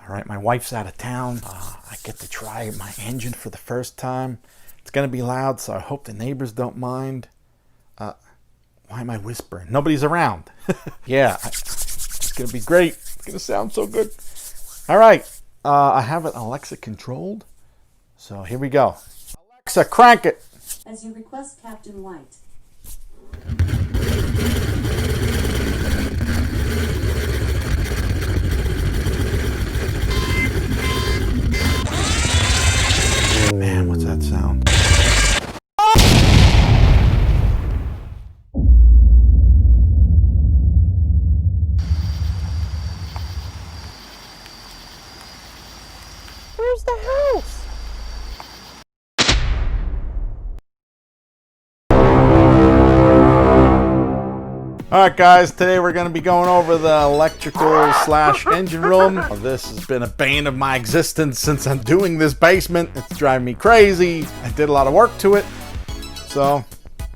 All right, my wife's out of town. I get to try my engine for the first time. It's gonna be loud, so I hope the neighbors don't mind. Why am I whispering? Nobody's around. Yeah, it's gonna be great. It's gonna sound so good. All right, I have it Alexa controlled. So here we go. Alexa, crank it. As you request, Captain White. Man, what's that sound? Where's the house? Alright guys, today we're going to be going over the electrical / engine room. This has been a bane of my existence since I'm doing this basement. It's driving me crazy. I did a lot of work to it. So,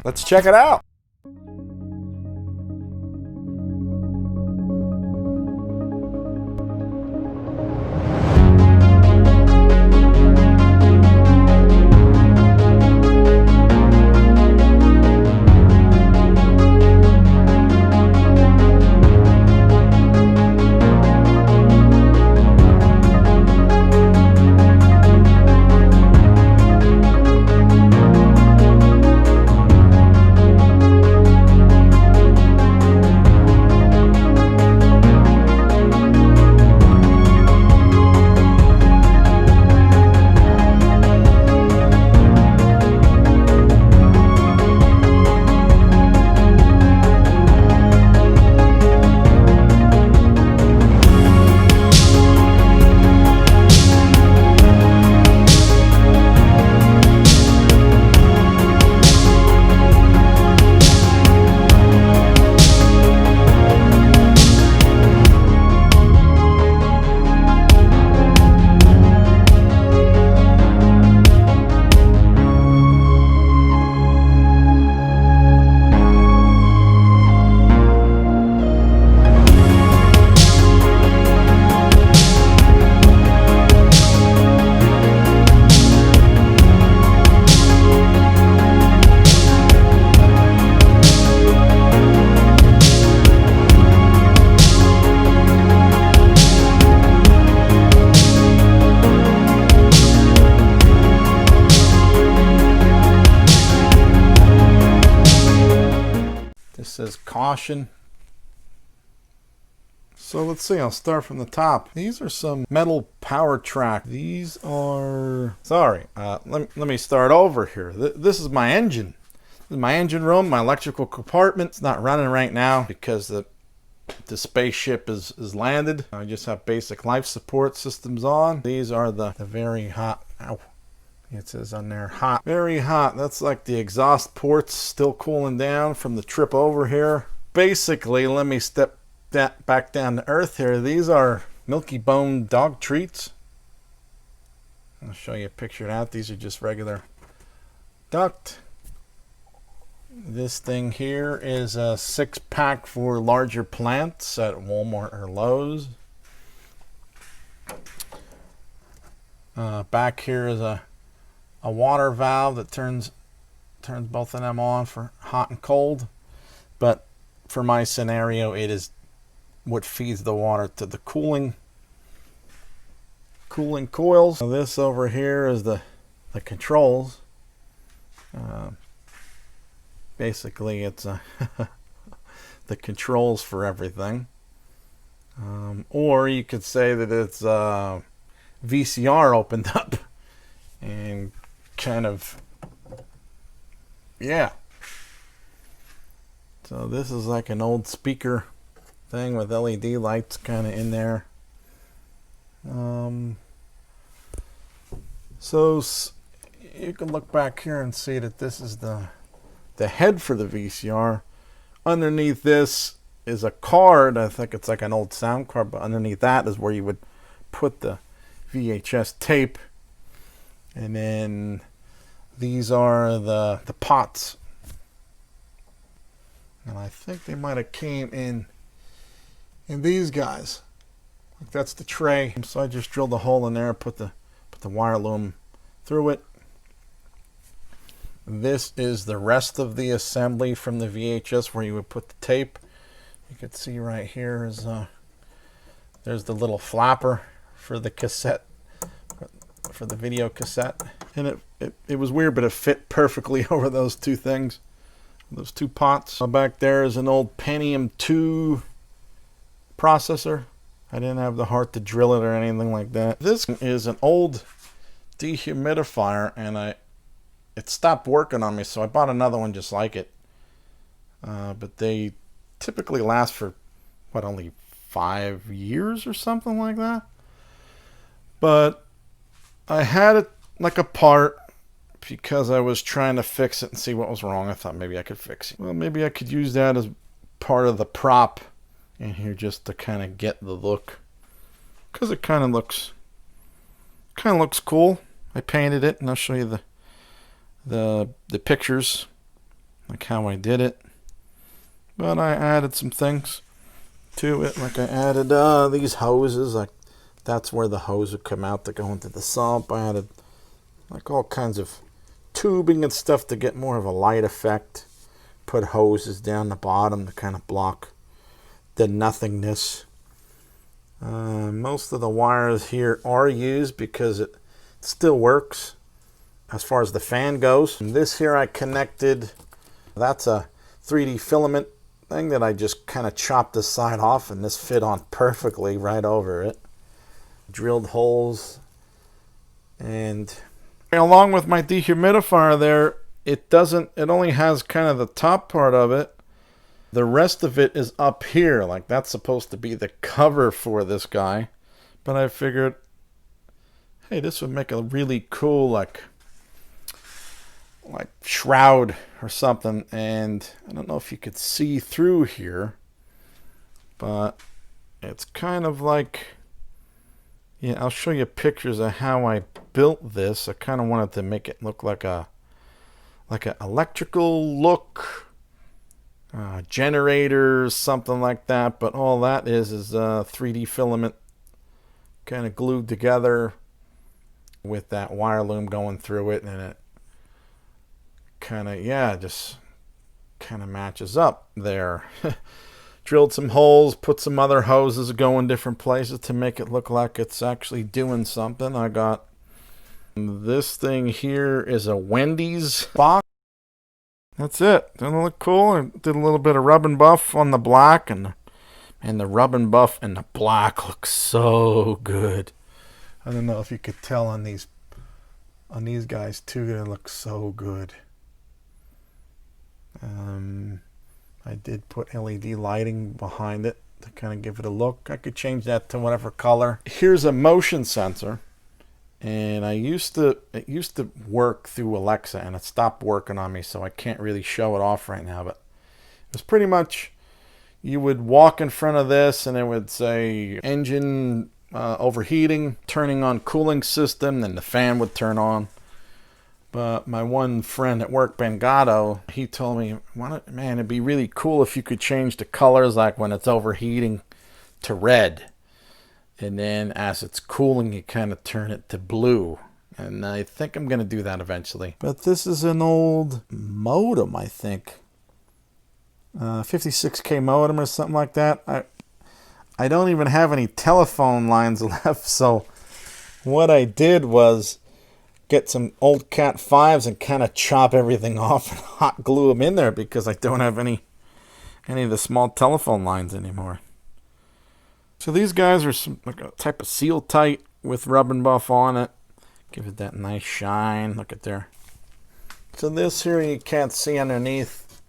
let's check it out. Says caution. So let's see, I'll start from the top. These are some metal power track. These are, sorry, let me start over here. This is my engine. This is my engine room, my electrical compartment. It's not running right now because the spaceship is landed. I just have basic life support systems on. These are the very hot, ow. It says on there, hot. Very hot. That's like the exhaust ports still cooling down from the trip over here. Basically, let me step that back down to earth here. These are Milky Bone dog treats. I'll show you a picture of that. These are just regular Duct. This thing here is a 6-pack for larger plants at Walmart or Lowe's. Back here is a water valve that turns both of them on for hot and cold, but for my scenario it is what feeds the water to the cooling coils. So this over here is the controls. Basically it's the controls for everything, or you could say that it's VCR opened up and kind of, yeah. So this is like an old speaker thing with LED lights kind of in there. So you can look back here and see that this is the head for the VCR. Underneath this is a card. I think it's like an old sound card, but underneath that is where you would put the VHS tape. And then these are the pots, and I think they might have came in these guys. That's the tray. So I just drilled a hole in there, put the wire loom through it. This is the rest of the assembly from the VHS where you would put the tape. You can see right here is there's the little flapper for the cassette, for the video cassette. And it was weird, but it fit perfectly over those two things, those two pots. Back there is an old Pentium 2 processor. I didn't have the heart to drill it or anything like that. This is an old dehumidifier, and it stopped working on me, so I bought another one just like it. But they typically last for, what, only 5 years or something like that? But I had it like a part because I was trying to fix it and see what was wrong. I thought maybe I could fix it. Well, maybe I could use that as part of the prop in here just to kind of get the look, because it kind of looks cool. I painted it, and I'll show you the pictures, like how I did it. But I added some things to it, like I added these hoses, like that's where the hose would come out to go into the sump. I added like all kinds of tubing and stuff to get more of a light effect. Put hoses down the bottom to kind of block the nothingness. Most of the wires here are used because it still works as far as the fan goes. And this here I connected, that's a 3D filament thing that I just kind of chopped the side off, and this fit on perfectly right over it. Drilled holes, and along with my dehumidifier there, it only has kind of the top part of it. The rest of it is up here, like that's supposed to be the cover for this guy. But I figured, hey, this would make a really cool like shroud or something. And I don't know if you could see through here, but it's kind of like, yeah, I'll show you pictures of how I built this. I kind of wanted to make it look like an electrical look, generators, something like that. But all that is 3D filament kind of glued together with that wire loom going through it, and it kind of, yeah, just kind of matches up there. Drilled some holes, put some other hoses going different places to make it look like it's actually doing something. I got this thing here is a Wendy's box. That's it. Doesn't it look cool? I did a little bit of rub and buff on the black, and the rub and buff and the black looks so good. I don't know if you could tell on these guys too, they look so good. I did put LED lighting behind it to kind of give it a look. I could change that to whatever color. Here's a motion sensor, and it used to work through Alexa, and it stopped working on me, so I can't really show it off right now. But it was pretty much, you would walk in front of this and it would say engine overheating, turning on cooling system, then the fan would turn on. But my one friend at work, Bengato, he told me, man, it'd be really cool if you could change the colors, like when it's overheating to red, and then as it's cooling you kind of turn it to blue. And I think I'm going to do that eventually. But this is an old modem, I think. 56K modem or something like that. I don't even have any telephone lines left, so what I did was get some old Cat 5s and kind of chop everything off and hot glue them in there, because I don't have any of the small telephone lines anymore. So these guys are like a type of seal tight with rub and buff on it. Give it that nice shine. Look at there. So this here you can't see underneath,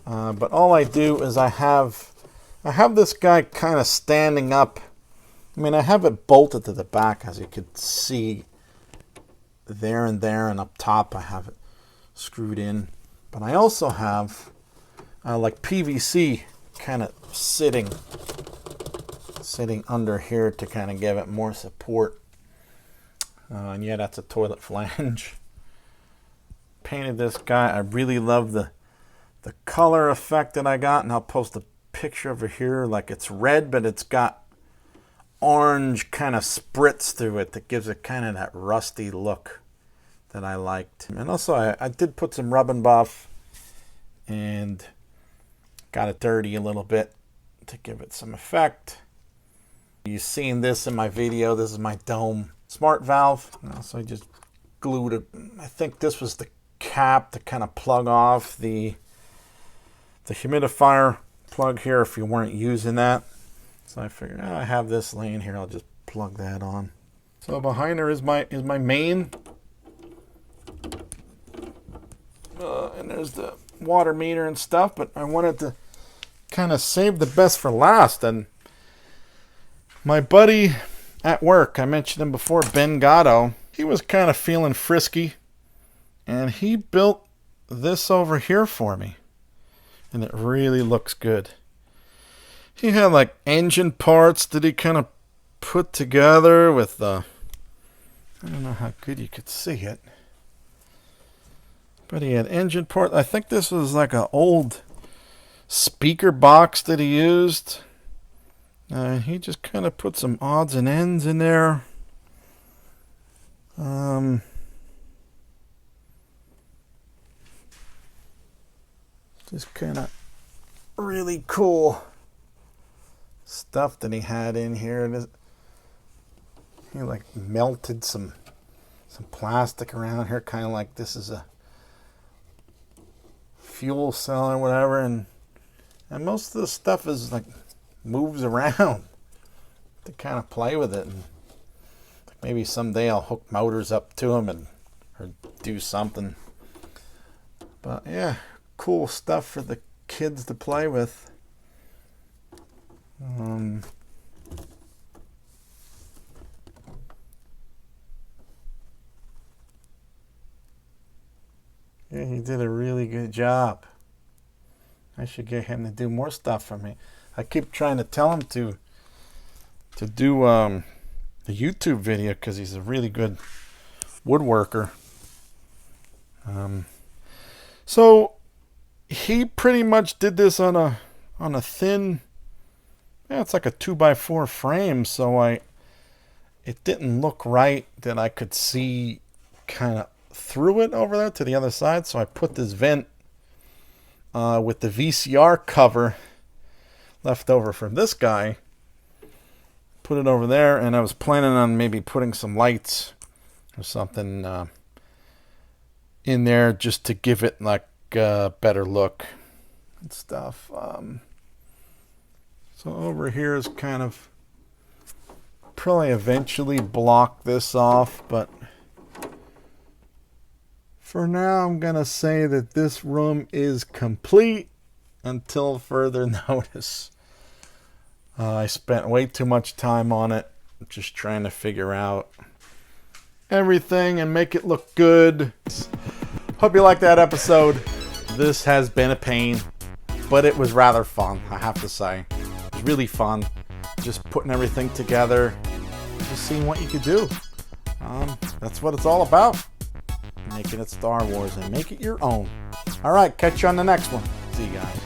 but all I do is I have this guy kind of standing up. I mean, I have it bolted to the back, as you could see there, and up top I have it screwed in. But I also have like PVC kind of sitting under here to kind of give it more support. And yeah, that's a toilet flange. Painted this guy. I really love the color effect that I got, and I'll post a picture over here. Like, it's red, but it's got orange kind of spritz through it that gives it kind of that rusty look that I liked. And also I did put some rub and buff and got it dirty a little bit to give it some effect. You've seen this in my video. This is my dome smart valve. So I just glued it. I think this was the cap to kind of plug off the humidifier plug here if you weren't using that. So I figured, oh, I have this laying here. I'll just plug that on. So behind her is my main. And there's the water meter and stuff, but I wanted to kind of save the best for last. And my buddy at work, I mentioned him before, Ben Gatto, he was kind of feeling frisky, and he built this over here for me, and it really looks good. He had like engine parts that he kind of put together with the, I don't know how good you could see it, but he had engine parts. I think this was like an old speaker box that he used. He just kind of put some odds and ends in there. Just kind of really cool stuff that he had in here. He like melted some plastic around here, kind of like this is a fuel cell or whatever, and most of the stuff is like moves around to kind of play with it, and maybe someday I'll hook motors up to them or do something. But yeah, cool stuff for the kids to play with. Yeah, he did a really good job. I should get him to do more stuff for me. I keep trying to tell him to do a YouTube video because he's a really good woodworker. So he pretty much did this on a thin, yeah, it's like a 2x4 frame. So it didn't look right that I could see kind of through it over there to the other side. So I put this vent with the VCR cover left over from this guy, put it over there, and I was planning on maybe putting some lights or something in there just to give it like a better look and stuff. So over here is kind of probably eventually block this off, but for now I'm gonna say that this room is complete until further notice. I spent way too much time on it, just trying to figure out everything and make it look good. Hope you liked that episode. This has been a pain, but it was rather fun, I have to say. It was really fun, just putting everything together, just seeing what you could do. That's what it's all about. Making it Star Wars and make it your own. Alright, catch you on the next one. See you guys.